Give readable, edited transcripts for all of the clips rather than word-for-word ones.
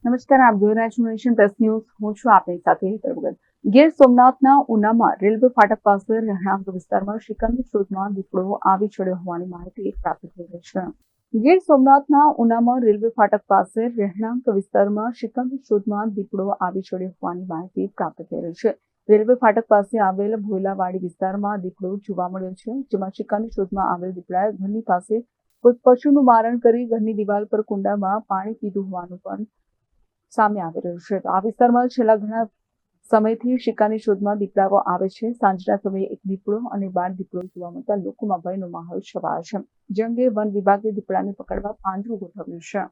નમસ્કાર, આપ જોઈ રહ્યા છો નેશન પ્લસ ન્યૂઝ. હું છું આપની સાથે હેતર ભગત. ગીર સોમનાથના ઉનામાં રેલવે ફાટક પાસે રહેણાંક વિસ્તારમાં શિકારની શોધમાં દીપડો આવી ચડ્યો હોવાની માહિતી પ્રાપ્ત થઈ રહી છે. ગીર સોમનાથના ઉનામાં રેલવે ફાટક પાસે રહેણાંક વિસ્તારમાં શિકારની શોધમાં દીપડો આવી ચડ્યો હોવાની માહિતી પ્રાપ્ત થઈ રહી છે. રેલવે ફાટક પાસે આવેલ ભોયલાવાડી વિસ્તારમાં દીપડો જોવા મળ્યો છે, જેમાં શિકારની શોધમાં આવેલ દીપડાએ ઘરની પાસે પશુનું મારણ કરી ઘરની દિવાલ પર કુંડામાં પાણી પીધું હોવાનું પણ સામે આવી રહ્યું છે. આ વિસ્તારમાં છેલ્લા ઘણા સમયથી શિકારની શોધમાં દીપડાઓ આવે છે. સાંજના સમયે એક દીપડો અને 12 દીપડો જોવા મળતા લોકોમાં ભયનો માહોલ છવાયો છે. જે અંગે વન વિભાગે દીપડાને પકડવા પાંજરું ગોઠવ્યું છે.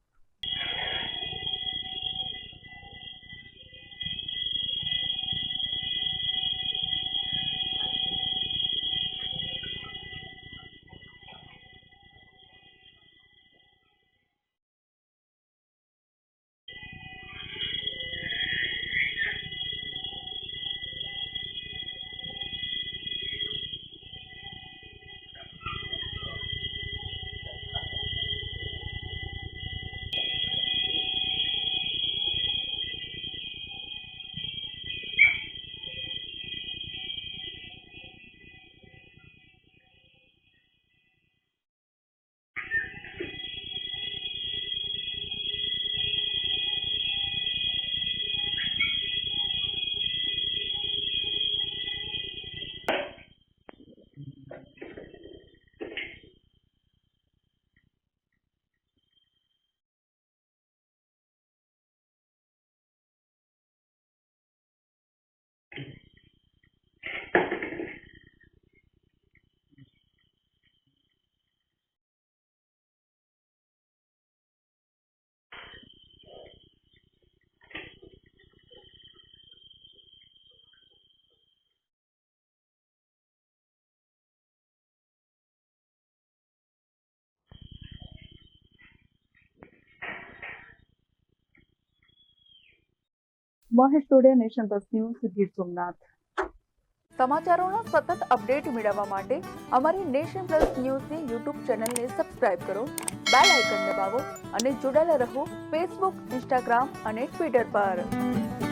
Mahesh Todiya, nation plus news, Gir Somnath. સમાચારોનો સતત અપડેટ મેળવવા માટે અમારી નેશન પ્લસ ન્યૂઝની યુટ્યુબ ચેનલને સબસ્ક્રાઇબ કરો, બેલ આઇકન દબાવો અને જોડાયેલા રહો ફેસબુક, ઇન્સ્ટાગ્રામ અને ટ્વિટર પર.